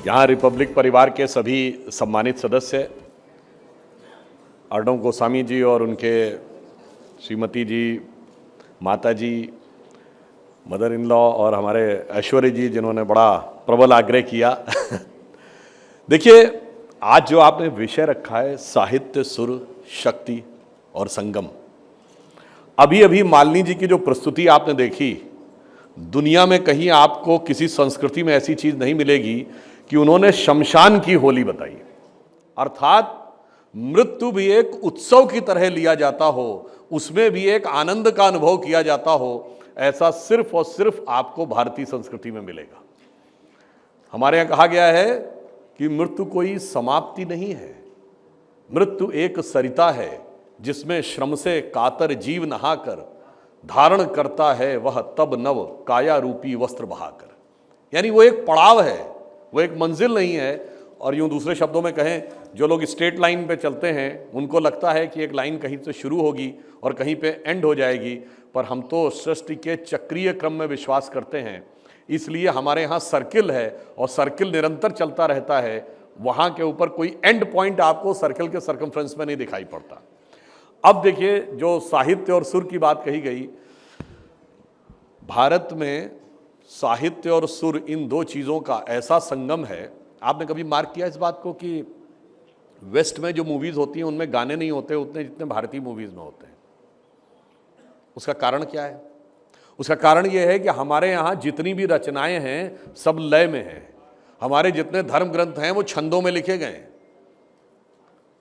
यहाँ रिपब्लिक परिवार के सभी सम्मानित सदस्य, अर्णव गोस्वामी जी और उनके श्रीमती जी, माता जी, मदर इन लॉ और हमारे ऐश्वर्य जी जिन्होंने बड़ा प्रबल आग्रह किया। देखिए, आज जो आपने विषय रखा है साहित्य, सुर, शक्ति और संगम, अभी अभी मालिनी जी की जो प्रस्तुति आपने देखी, दुनिया में कहीं आपको किसी संस्कृति में ऐसी चीज नहीं मिलेगी कि उन्होंने शमशान की होली बताई, अर्थात मृत्यु भी एक उत्सव की तरह लिया जाता हो, उसमें भी एक आनंद का अनुभव किया जाता हो, ऐसा सिर्फ और सिर्फ आपको भारतीय संस्कृति में मिलेगा। हमारे यहां कहा गया है कि मृत्यु कोई समाप्ति नहीं है, मृत्यु एक सरिता है जिसमें श्रम से कातर जीव नहाकर धारण करता है वह तब नव काया रूपी वस्त्र बहाकर। यानी वो एक पड़ाव है, वो एक मंजिल नहीं है। और यूं दूसरे शब्दों में कहें, जो लोग स्ट्रेट लाइन पे चलते हैं उनको लगता है कि एक लाइन कहीं से शुरू होगी और कहीं पे एंड हो जाएगी, पर हम तो सृष्टि के चक्रीय क्रम में विश्वास करते हैं, इसलिए हमारे यहाँ सर्किल है और सर्किल निरंतर चलता रहता है। वहाँ के ऊपर कोई एंड पॉइंट आपको सर्किल के सर्कमफ्रेंस में नहीं दिखाई पड़ता। अब देखिए, जो साहित्य और सुर की बात कही गई, भारत में साहित्य और सुर इन दो चीज़ों का ऐसा संगम है। आपने कभी मार्क किया इस बात को कि वेस्ट में जो मूवीज़ होती हैं उनमें गाने नहीं होते उतने जितने भारतीय मूवीज़ में होते हैं? उसका कारण क्या है? उसका कारण यह है कि हमारे यहाँ जितनी भी रचनाएं हैं सब लय में हैं। हमारे जितने धर्म ग्रंथ हैं वो छंदों में लिखे गए हैं।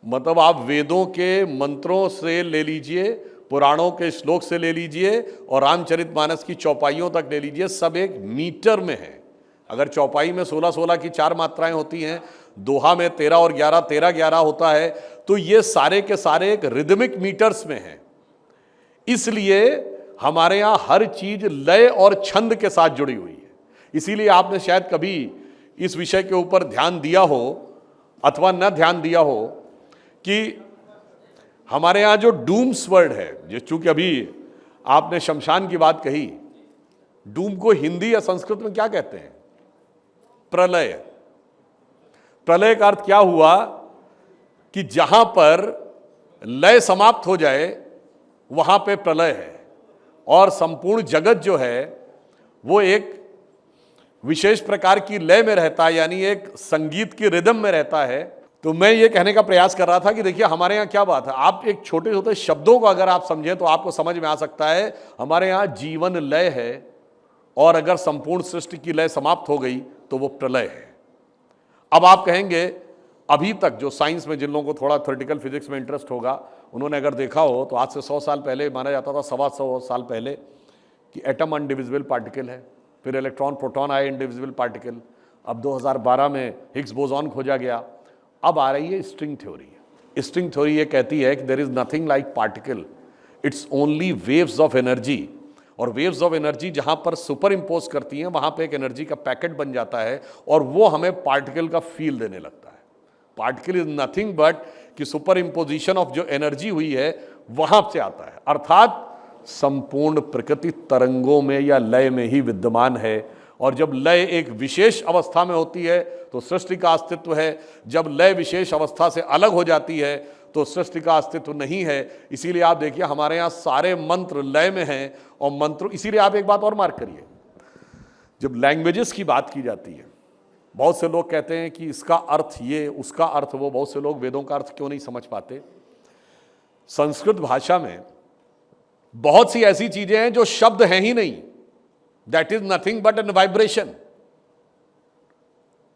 मतलब आप वेदों के मंत्रों से ले लीजिए, पुराणों के श्लोक से ले लीजिए और रामचरितमानस की चौपाइयों तक ले लीजिए, सब एक मीटर में है। अगर चौपाई में 16-16 की 4 मात्राएं होती हैं, दोहा में 13 और 11 13-11 होता है, तो ये सारे के सारे एक रिदमिक मीटर्स में हैं। इसलिए हमारे यहाँ हर चीज लय और छंद के साथ जुड़ी हुई है। इसीलिए आपने शायद कभी इस विषय के ऊपर ध्यान दिया हो अथवा न ध्यान दिया हो कि हमारे यहाँ जो डूम्स वर्ड है, चूंकि अभी आपने शमशान की बात कही, डूम को हिंदी या संस्कृत में क्या कहते हैं? प्रलय। प्रलय का अर्थ क्या हुआ कि जहां पर लय समाप्त हो जाए वहां पे प्रलय है, और संपूर्ण जगत जो है वो एक विशेष प्रकार की लय में रहता है, यानी एक संगीत की रिदम में रहता है। तो मैं ये कहने का प्रयास कर रहा था कि देखिए, हमारे यहाँ क्या बात है, आप एक छोटे छोटे शब्दों को अगर आप समझें तो आपको समझ में आ सकता है। हमारे यहाँ जीवन लय है, और अगर संपूर्ण सृष्टि की लय समाप्त हो गई तो वो प्रलय है। अब आप कहेंगे, अभी तक जो साइंस में जिन लोगों को थोड़ा थ्योरेटिकल फिजिक्स में इंटरेस्ट होगा, उन्होंने अगर देखा हो तो आज से 100 साल पहले माना जाता था, 125 साल पहले, कि एटम अनडिविजिबल पार्टिकल है, फिर इलेक्ट्रॉन प्रोटॉन आए इंडिविजिबल पार्टिकल, अब 2012 में हिग्स बोसॉन खोजा गया, अब आ रही है स्ट्रिंग थ्योरी। स्ट्रिंग थ्योरी ये कहती है कि there is nothing like particle, it's only waves of energy. और वेव्स ऑफ एनर्जी जहां पर सुपर इम्पोज करती हैं वहां पे एक एनर्जी का पैकेट बन जाता है और वो हमें पार्टिकल का फील देने लगता है। पार्टिकल इज नथिंग बट कि सुपर इम्पोजिशन ऑफ जो एनर्जी हुई है वहां से आता है, अर्थात संपूर्ण प्रकृति तरंगों में या लय में ही विद्यमान है। और जब लय एक विशेष अवस्था में होती है तो सृष्टि का अस्तित्व है, जब लय विशेष अवस्था से अलग हो जाती है तो सृष्टि का अस्तित्व नहीं है। इसीलिए आप देखिए, हमारे यहाँ सारे मंत्र लय में हैं, और मंत्र, इसीलिए आप एक बात और मार्क करिए, जब लैंग्वेजेस की बात की जाती है, बहुत से लोग कहते हैं कि इसका अर्थ ये, उसका अर्थ वो। बहुत से लोग वेदों का अर्थ क्यों नहीं समझ पाते? संस्कृत भाषा में बहुत सी ऐसी चीजें हैं जो शब्द हैं ही नहीं, that is nothing but an vibration.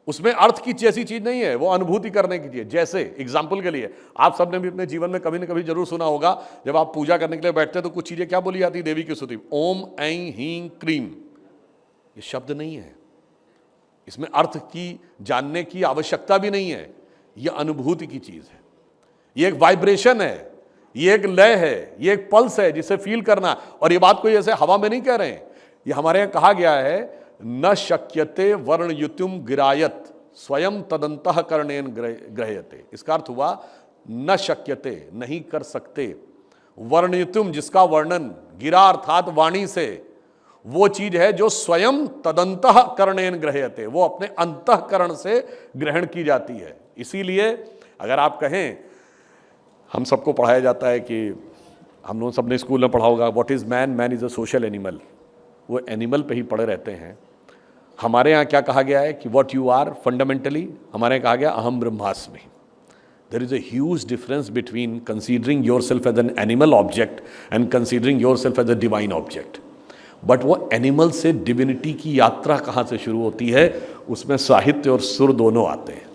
उसमें अर्थ की जैसी चीज नहीं है, वो अनुभूति करने की चीज। जैसे एग्जाम्पल के लिए, आप सबने भी अपने जीवन में कभी न कभी जरूर सुना होगा, जब आप पूजा करने के लिए बैठते हैं तो कुछ चीजें क्या बोली जाती है देवी की स्तुति? ओम ऐं हीं क्रीम। ये शब्द नहीं है, इसमें अर्थ की जानने की आवश्यकता भी नहीं है, यह अनुभूति की चीज है, ये एक वाइब्रेशन है, ये एक लय है, ये एक पल्स है जिसे फील करना। और ये बात कोई ऐसे हवा में नहीं कह रहे हैं, ये हमारे यहाँ कहा गया है, न शक्यते वर्णयुतिम गिरायत स्वयं तदंतः कर्णेन ग्रह्यते। इसका अर्थ हुआ न शक्यते, नहीं कर सकते, वर्णयुतिम जिसका वर्णन, गिरा अर्थात वाणी से, वो चीज है जो स्वयं तदंतः करणेन ग्रह्यते, वो अपने अंतःकरण से ग्रहण की जाती है। इसीलिए अगर आप कहें, हम सबको पढ़ाया जाता है कि हम लोग सबने स्कूल में पढ़ा होगा, what is man, man is a social animal, वो एनिमल पे ही पड़े रहते हैं। हमारे यहाँ क्या कहा गया है कि व्हाट यू आर फंडामेंटली, हमारे यहाँ कहा गया अहम ब्रह्मास्मि। There is a huge difference between considering yourself as an animal object and considering yourself as a divine object. But वो एनिमल से डिविनिटी की यात्रा कहाँ से शुरू होती है, उसमें साहित्य और सुर दोनों आते हैं।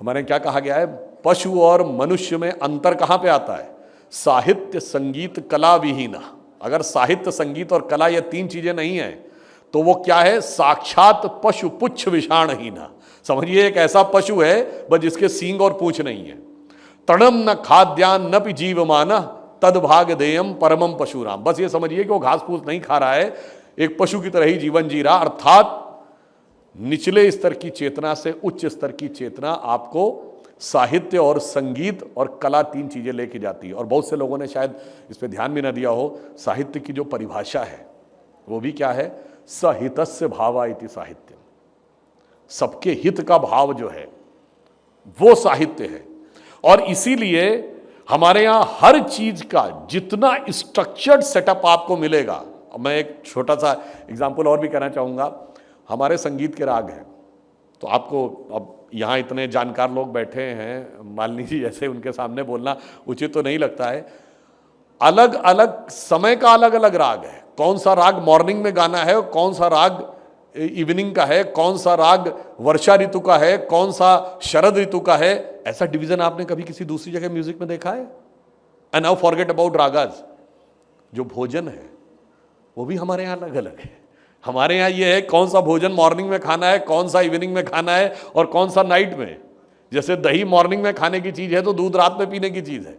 हमारे क्या कहा गया है, पशु और मनुष्य में अंतर कहाँ पे आता है, साहित्य संगीत कला विहीना। अगर साहित्य संगीत और कला ये तीन चीजें नहीं है तो वो क्या है, साक्षात पशु पुच्छ विषाणहीना। समझिए एक ऐसा पशु है बस जिसके सींग और पूंछ नहीं है। तड़म न खाद्यान न पि जीवमाना तद भाग देयम परमम पशुराम। बस ये समझिए कि वो घास फूस नहीं खा रहा है, एक पशु की तरह ही जीवन जी रहा। अर्थात निचले स्तर की चेतना से उच्च स्तर की चेतना आपको साहित्य और संगीत और कला तीन चीजें लेके जाती है। और बहुत से लोगों ने शायद इस पर ध्यान भी ना दिया हो, साहित्य की जो परिभाषा है वो भी क्या है, सहितस्य भावा इति साहित्य। सबके हित का भाव जो है वो साहित्य है। और इसीलिए हमारे यहां हर चीज का जितना स्ट्रक्चर्ड सेटअप आपको मिलेगा, मैं एक छोटा सा एग्जांपल और भी कहना चाहूंगा। हमारे संगीत के राग हैं, तो आपको अब यहाँ इतने जानकार लोग बैठे हैं, मालिनी जी जैसे, उनके सामने बोलना उचित तो नहीं लगता है। अलग अलग समय का अलग अलग राग है। कौन सा राग मॉर्निंग में गाना है, कौन सा राग इवनिंग का है, कौन सा राग वर्षा ऋतु का है, कौन सा शरद ऋतु का है। ऐसा डिवीजन आपने कभी किसी दूसरी जगह म्यूजिक में देखा है? And now forget about ragas. जो भोजन है वो भी हमारे यहाँ अलग अलग है। हमारे यहाँ ये है कौन सा भोजन मॉर्निंग में खाना है, कौन सा इवनिंग में खाना है और कौन सा नाइट में। जैसे दही मॉर्निंग में खाने की चीज है तो दूध रात में पीने की चीज है।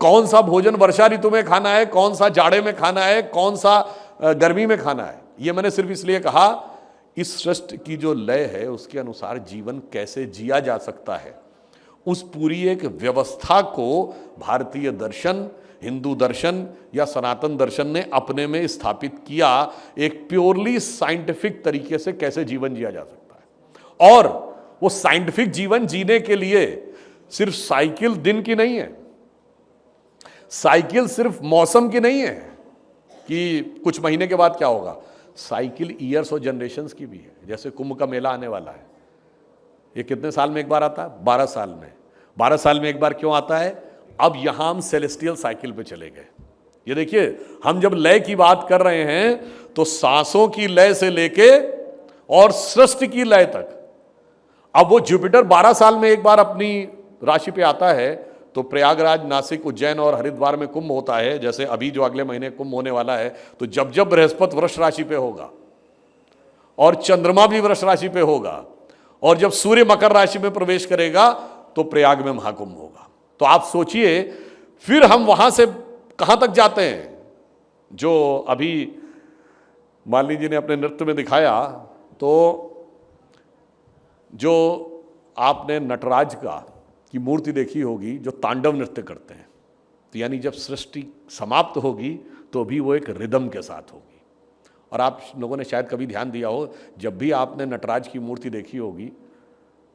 कौन सा भोजन वर्षा ऋतु में खाना है, कौन सा जाड़े में खाना है, कौन सा गर्मी में खाना है। ये मैंने सिर्फ इसलिए कहा, इस सृष्टि की जो लय है उसके अनुसार जीवन कैसे जिया जा सकता है, उस पूरी एक व्यवस्था को भारतीय दर्शन, हिंदू दर्शन या सनातन दर्शन ने अपने में स्थापित किया। एक प्योरली साइंटिफिक तरीके से कैसे जीवन जिया जा सकता है। और वो साइंटिफिक जीवन जीने के लिए सिर्फ साइकिल दिन की नहीं है, साइकिल सिर्फ मौसम की नहीं है कि कुछ महीने के बाद क्या होगा, साइकिल ईयर्स और जनरेशंस की भी है। जैसे कुंभ का मेला आने वाला है, ये कितने साल में एक बार आता है? 12 साल में। 12 साल में एक बार क्यों आता है? अब यहां हम सेलेस्टियल साइकिल पे चले गए। ये देखिए, हम जब लय की बात कर रहे हैं तो सांसों की लय से लेके और सृष्टि की लय तक। अब वो जुपिटर 12 साल में एक बार अपनी राशि पे आता है, तो प्रयागराज, नासिक, उज्जैन और हरिद्वार में कुंभ होता है। जैसे अभी जो अगले महीने कुंभ होने वाला है, तो जब जब बृहस्पति वृष राशि पे होगा और चंद्रमा भी वृष राशि पे होगा और जब सूर्य मकर राशि में प्रवेश करेगा तो प्रयाग में महाकुंभ होगा। तो आप सोचिए फिर हम वहां से कहां तक जाते हैं। जो अभी मालिनी जी ने अपने नृत्य में दिखाया, तो जो आपने नटराज की मूर्ति देखी होगी जो तांडव नृत्य करते हैं, तो यानी जब सृष्टि समाप्त होगी तो भी वो एक रिदम के साथ होगी। और आप लोगों ने शायद कभी ध्यान दिया हो, जब भी आपने नटराज की मूर्ति देखी होगी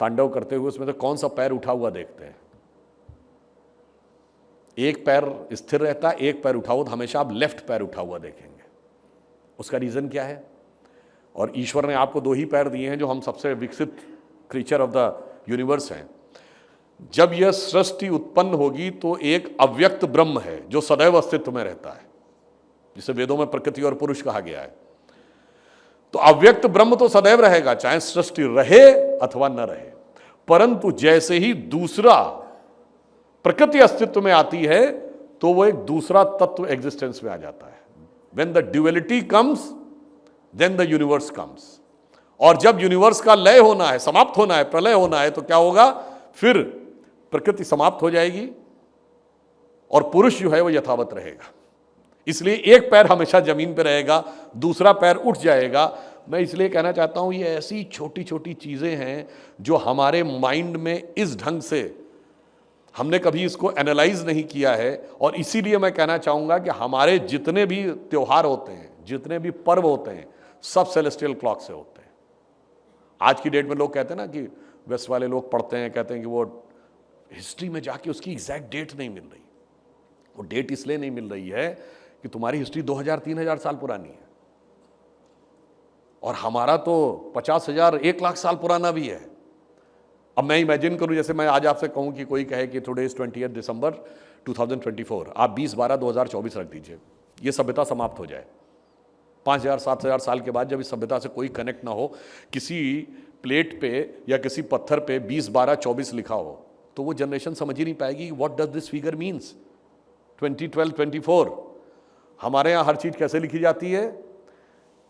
तांडव करते हुए, उसमें तो कौन सा पैर उठा हुआ देखते हैं? एक पैर स्थिर रहता है, एक पैर उठा हुआ, तो हमेशा आप लेफ्ट पैर उठा हुआ देखेंगे। उसका रीजन क्या है? और ईश्वर ने आपको 2 ही पैर दिए हैं, जो हम सबसे विकसित क्रीचर ऑफ द यूनिवर्स हैं। जब यह सृष्टि उत्पन्न होगी तो एक अव्यक्त ब्रह्म है जो सदैव अस्तित्व में रहता है, जिसे वेदों में प्रकृति और पुरुष कहा गया है। तो अव्यक्त ब्रह्म तो सदैव रहेगा, चाहे सृष्टि रहे अथवा न रहे। परंतु जैसे ही दूसरा प्रकृति अस्तित्व में आती है तो वो एक दूसरा तत्व एग्जिस्टेंस में आ जाता है। When the duality comes then the universe comes. और जब यूनिवर्स का लय होना है, समाप्त होना है, प्रलय होना है, तो क्या होगा? फिर प्रकृति समाप्त हो जाएगी और पुरुष जो है वो यथावत रहेगा। इसलिए एक पैर हमेशा जमीन पे रहेगा, दूसरा पैर उठ जाएगा। मैं इसलिए कहना चाहता हूं, ये ऐसी छोटी छोटी चीजें हैं जो हमारे माइंड में इस ढंग से हमने कभी इसको एनालाइज नहीं किया है। और इसीलिए मैं कहना चाहूँगा कि हमारे जितने भी त्योहार होते हैं, जितने भी पर्व होते हैं, सब सेलेस्टियल क्लॉक से होते हैं। आज की डेट में लोग कहते हैं ना कि वेस्ट वाले लोग पढ़ते हैं, कहते हैं कि वो हिस्ट्री में जाके उसकी एग्जैक्ट डेट नहीं मिल रही। वो डेट इसलिए नहीं मिल रही है कि तुम्हारी हिस्ट्री 2000-3000 साल पुरानी है और हमारा तो 50,000 1,00,000 साल पुराना भी है। अब मैं इमेजिन करूं, जैसे मैं आज आपसे कहूं कि कोई कहे कि टुडे इज 20 दिसंबर 2024, आप 20/12/2024 रख दीजिए, ये सभ्यता समाप्त हो जाए। 5,000-7,000 साल के बाद जब इस सभ्यता से कोई कनेक्ट ना हो, किसी प्लेट पे या किसी पत्थर पे 20/12/24 लिखा हो, तो वो जनरेशन समझ ही नहीं पाएगी what does this figure means 2012-24। हमारे यहाँ हर चीज कैसे लिखी जाती है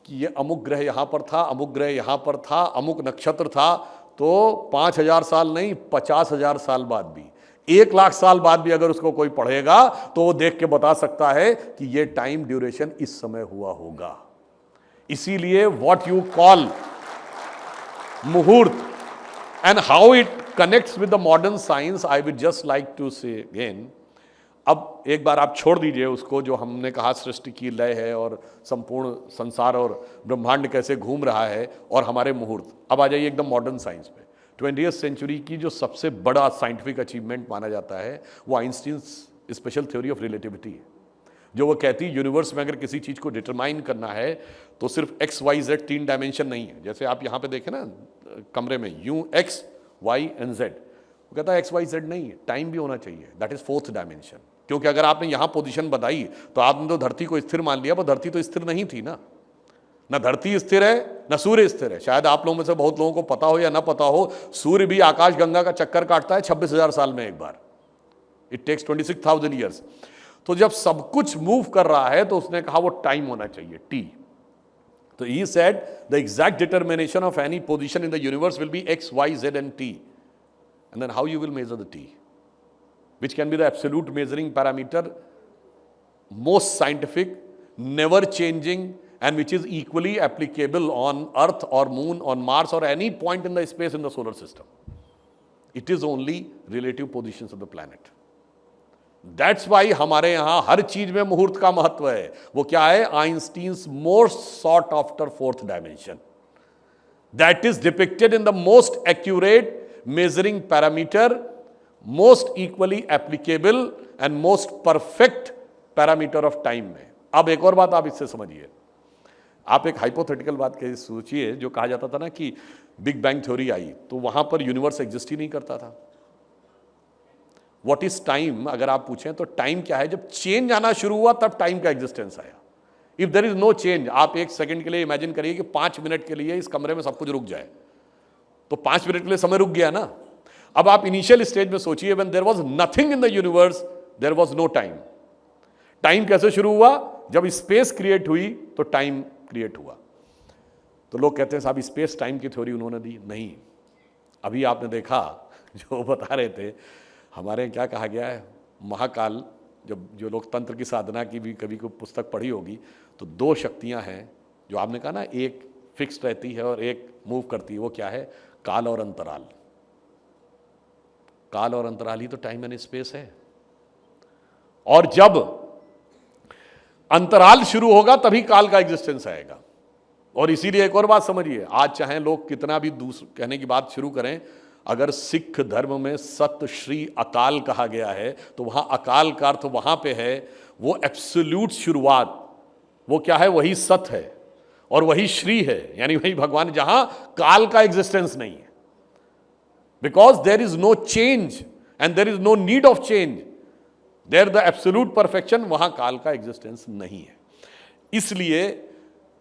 कि ये अमुक ग्रह यहां पर था, अमुक ग्रह यहां पर था, अमुक नक्षत्र था, तो 5,000 साल नहीं, 50,000 साल बाद भी, 1,00,000 साल बाद भी अगर उसको कोई पढ़ेगा तो वो देख के बता सकता है कि ये टाइम ड्यूरेशन इस समय हुआ होगा। इसीलिए what you call muhurat and how it connects with the modern science, I would just like to say again. अब एक बार आप छोड़ दीजिए उसको, जो हमने कहा सृष्टि की लय है और संपूर्ण संसार और ब्रह्मांड कैसे घूम रहा है और हमारे मुहूर्त। अब आ जाइए एकदम मॉडर्न साइंस पे। 20वीं सेंचुरी की जो सबसे बड़ा साइंटिफिक अचीवमेंट माना जाता है वो Einstein's special theory of relativity है, जो वो कहती है यूनिवर्स में अगर किसी चीज़ को डिटरमाइन करना है तो सिर्फ XYZ 3 डायमेंशन नहीं है। जैसे आप यहाँ पे देखें ना कमरे में, U, X, Y and Z, वो कहता है XYZ नहीं है, टाइम भी होना चाहिए, दैट इज 4th डायमेंशन। क्योंकि अगर आपने यहाँ पोजीशन बताई तो आपने तो धरती को स्थिर मान लिया, पर धरती तो स्थिर नहीं थी ना धरती स्थिर है न सूर्य स्थिर है। शायद आप लोगों में से बहुत लोगों को पता हो या ना पता हो, सूर्य भी आकाश गंगा का चक्कर काटता है 26,000 साल में एक बार। It takes 26,000 years. तो जब सब कुछ मूव कर रहा है तो उसने कहा वो टाइम होना चाहिए, T। तो he said the exact determination of any position in the universe will be X, Y, Z and T. And then how you will measure the T, which can be the absolute measuring parameter, most scientific, never changing, and which is equally applicable on Earth or Moon, on Mars or any point in the space in the solar system. It is only relative positions of the planet. That's why हमारे यहाँ हर चीज में मुहूर्त का महत्व है। वो क्या है? Einstein's most sought after 4th dimension, that is depicted in the most accurate measuring parameter, most equally applicable and most perfect parameter of time में। अब एक और बात आप इससे समझिए, आप एक हाइपोथेटिकल बात कह सोचिए, जो कहा जाता था ना कि बिग बैंग थ्योरी आई तो वहां पर यूनिवर्स एग्जिस्ट ही नहीं करता था। व्हाट इज टाइम अगर आप पूछें तो टाइम क्या है? जब चेंज आना शुरू हुआ तब टाइम का एग्जिस्टेंस आया। If there is no change, आप एक सेकंड के लिए इमेजिन करिए कि 5 मिनट के लिए इस कमरे में सब कुछ रुक जाए, तो 5 मिनट के लिए समय रुक गया ना। अब आप इनिशियल स्टेज में सोचिए, when there was nothing in the universe there was no time. Time कैसे शुरू हुआ? जब स्पेस क्रिएट हुई तो टाइम क्रिएट हुआ। तो लोग कहते हैं साहब स्पेस टाइम की थ्योरी उन्होंने दी। नहीं, अभी आपने देखा जो बता रहे थे, हमारे यहाँ क्या कहा गया है, महाकाल, जब जो लोग तंत्र की साधना की भी कभी कोई पुस्तक पढ़ी होगी, तो 2 शक्तियां हैं जो आपने कहा ना, एक फिक्स रहती है और एक मूव करती है। वो क्या है? काल और अंतराल। काल और अंतराल ही तो टाइम एंड स्पेस है। और जब अंतराल शुरू होगा तभी काल का एग्जिस्टेंस आएगा। और इसीलिए एक और बात समझिए, आज चाहे लोग कितना भी कहने की बात शुरू करें, अगर सिख धर्म में सत श्री अकाल कहा गया है तो वहां अकाल का अर्थ वहां पे है वो एब्सोल्यूट शुरुआत। वो क्या है? वही सत है और वही श्री है, यानी वही भगवान, जहां काल का एग्जिस्टेंस नहीं है। Because there is no change and there is no need of change, there the absolute perfection, वहां काल का एग्जिस्टेंस नहीं है। इसलिए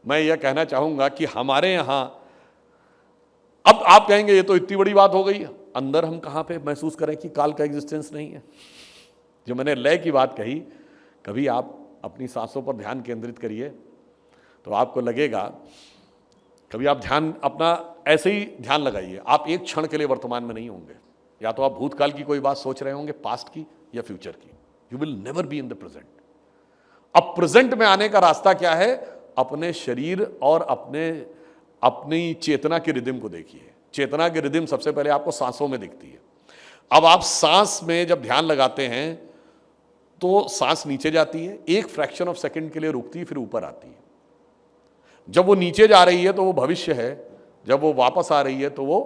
मैं यह कहना चाहूंगा कि हमारे यहां, अब आप कहेंगे ये तो इतनी बड़ी बात हो गई, अंदर हम कहां पे महसूस करें कि काल का एग्जिस्टेंस नहीं है? जो मैंने लय की बात कही, कभी आप अपनी सांसों पर ध्यान केंद्रित करिए तो आपको लगेगा, कभी आप ध्यान अपना ऐसे ही ध्यान लगाइए, आप एक क्षण के लिए वर्तमान में नहीं होंगे। या तो आप भूतकाल की कोई बात सोच रहे होंगे, पास्ट की या फ्यूचर की। You will never be in the present. अब प्रेजेंट में आने का रास्ता क्या है? अपने शरीर और अपनी चेतना की रिदम को देखिए। चेतना की रिदम सबसे पहले आपको सांसों में दिखती है। अब आप सांस में जब ध्यान लगाते हैं तो सांस नीचे जाती है, एक फ्रैक्शन ऑफ सेकंड के लिए रुकती है, फिर ऊपर आती है। जब वो नीचे जा रही है तो वो भविष्य है, जब वो वापस आ रही है तो वो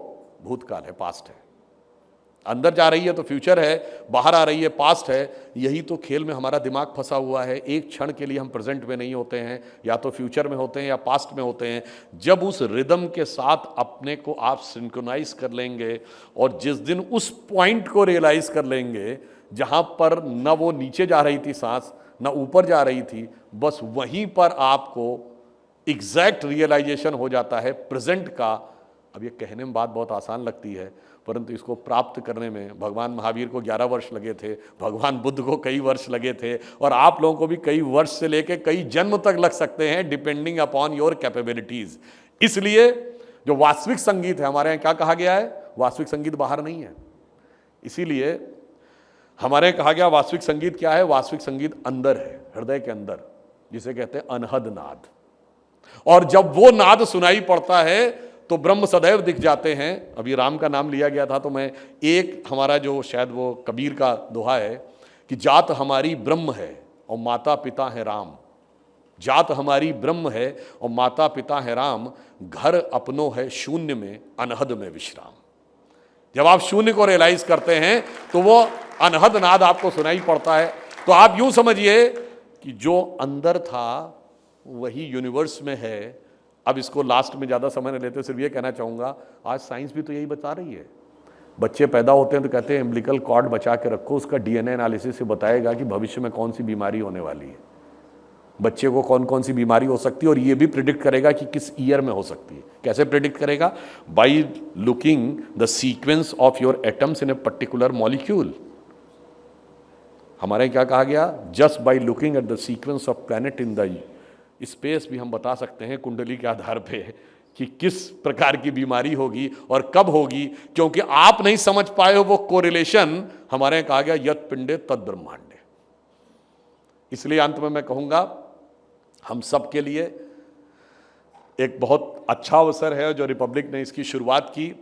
भूतकाल है, पास्ट है। अंदर जा रही है तो फ्यूचर है, बाहर आ रही है पास्ट है। यही तो खेल में हमारा दिमाग फंसा हुआ है। एक क्षण के लिए हम प्रेजेंट में नहीं होते हैं, या तो फ्यूचर में होते हैं या पास्ट में होते हैं। जब उस रिदम के साथ अपने को आप सिंक्रोनाइज कर लेंगे और जिस दिन उस पॉइंट को रियलाइज कर लेंगे जहां पर न वो नीचे जा रही थी सांस, न ऊपर जा रही थी, बस वहीं पर आपको एग्जैक्ट रियलाइजेशन हो जाता है प्रेजेंट का। अब ये कहने में बात बहुत आसान लगती है, परंतु इसको प्राप्त करने में भगवान महावीर को 11 वर्ष लगे थे, भगवान बुद्ध को कई वर्ष लगे थे, और आप लोगों को भी कई वर्ष से लेकर कई जन्म तक लग सकते हैं, डिपेंडिंग अपॉन योर कैपेबिलिटीज। इसलिए जो वास्तविक संगीत है, हमारे यहाँ क्या कहा गया है, वास्तविक संगीत बाहर नहीं है। इसीलिए हमारे यहाँ कहा गया वास्तविक संगीत क्या है, वास्तविक संगीत अंदर है, हृदय के अंदर, जिसे कहते हैं अनहद नाद। और जब वो नाद सुनाई पड़ता है तो ब्रह्म सदैव दिख जाते हैं। अभी राम का नाम लिया गया था, तो मैं एक हमारा जो शायद वो कबीर का दोहा है कि जात हमारी ब्रह्म है और माता पिता है राम। जात हमारी ब्रह्म है और माता पिता है राम, घर अपनों है शून्य में अनहद में विश्राम। जब आप शून्य को रियलाइज करते हैं तो वो अनहद नाद आपको सुनाई पड़ता है। तो आप यूं समझिए कि जो अंदर था वही यूनिवर्स में है। अब इसको लास्ट में ज़्यादा समय नहीं लेते, सिर्फ ये कहना चाहूँगा, आज साइंस भी तो यही बता रही है। बच्चे पैदा होते हैं तो कहते हैं एम्बिलिकल कॉर्ड बचा के रखो, उसका डीएनए एनालिसिस से बताएगा कि भविष्य में कौन सी बीमारी होने वाली है, बच्चे को कौन कौन सी बीमारी हो सकती है, और ये भी प्रिडिक्ट करेगा कि किस ईयर में हो सकती है। कैसे प्रिडिक्ट करेगा? By looking the sequence of your atoms in a particular molecule. हमारे क्या कहा गया? Just by looking at the sequence of planet in the space भी हम बता सकते हैं कुंडली के आधार पे कि किस प्रकार की बीमारी होगी और कब होगी, क्योंकि आप नहीं समझ पाए हो वो कोरिलेशन। हमारे यहाँ कहा गया यत् पिंडे तद ब्रह्मांडे। इसलिए अंत में मैं कहूँगा, हम सब के लिए एक बहुत अच्छा अवसर है जो रिपब्लिक ने इसकी शुरुआत की।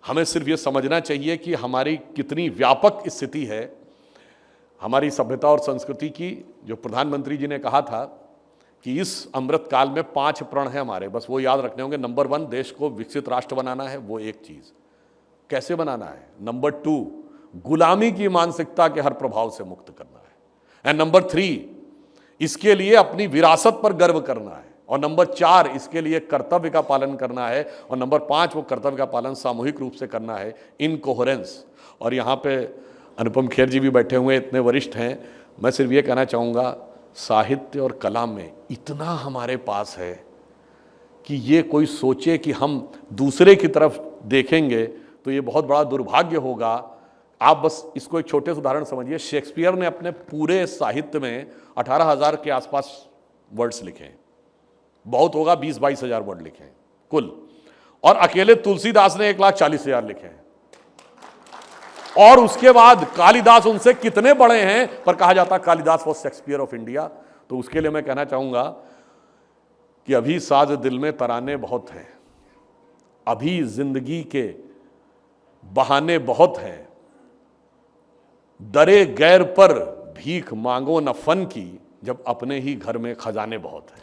हमें सिर्फ ये समझना चाहिए कि हमारी कितनी व्यापक स्थिति है हमारी सभ्यता और संस्कृति की। जो प्रधानमंत्री जी ने कहा था कि इस अमृत काल में 5 प्रण है हमारे, बस वो याद रखने होंगे। नंबर 1, देश को विकसित राष्ट्र बनाना है, वो एक चीज़। कैसे बनाना है? नंबर 2, गुलामी की मानसिकता के हर प्रभाव से मुक्त करना है। एंड नंबर 3, इसके लिए अपनी विरासत पर गर्व करना है। और नंबर 4, इसके लिए कर्तव्य का पालन करना है। और नंबर 5, वो कर्तव्य का पालन सामूहिक रूप से करना है, इन कोहेरेंस। और यहाँ पे अनुपम खेर जी भी बैठे हुए, इतने वरिष्ठ हैं। मैं सिर्फ ये कहना चाहूँगा, साहित्य और कला में इतना हमारे पास है कि ये कोई सोचे कि हम दूसरे की तरफ देखेंगे तो ये बहुत बड़ा दुर्भाग्य होगा। आप बस इसको एक छोटे से उदाहरण समझिए। शेक्सपियर ने अपने पूरे साहित्य में 18,000 के आसपास वर्ड्स लिखे हैं, बहुत होगा 20-22 हज़ार वर्ड लिखे हैं कुल। और अकेले तुलसीदास ने 1,40,000 लिखे हैं। और उसके बाद कालिदास उनसे कितने बड़े हैं, पर कहा जाता Kalidas was Shakespeare of India. तो उसके लिए मैं कहना चाहूंगा कि अभी साज दिल में तराने बहुत हैं, अभी जिंदगी के बहाने बहुत हैं, दरे गैर पर भीख मांगो न फन की, जब अपने ही घर में खजाने बहुत हैं।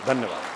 धन्यवाद।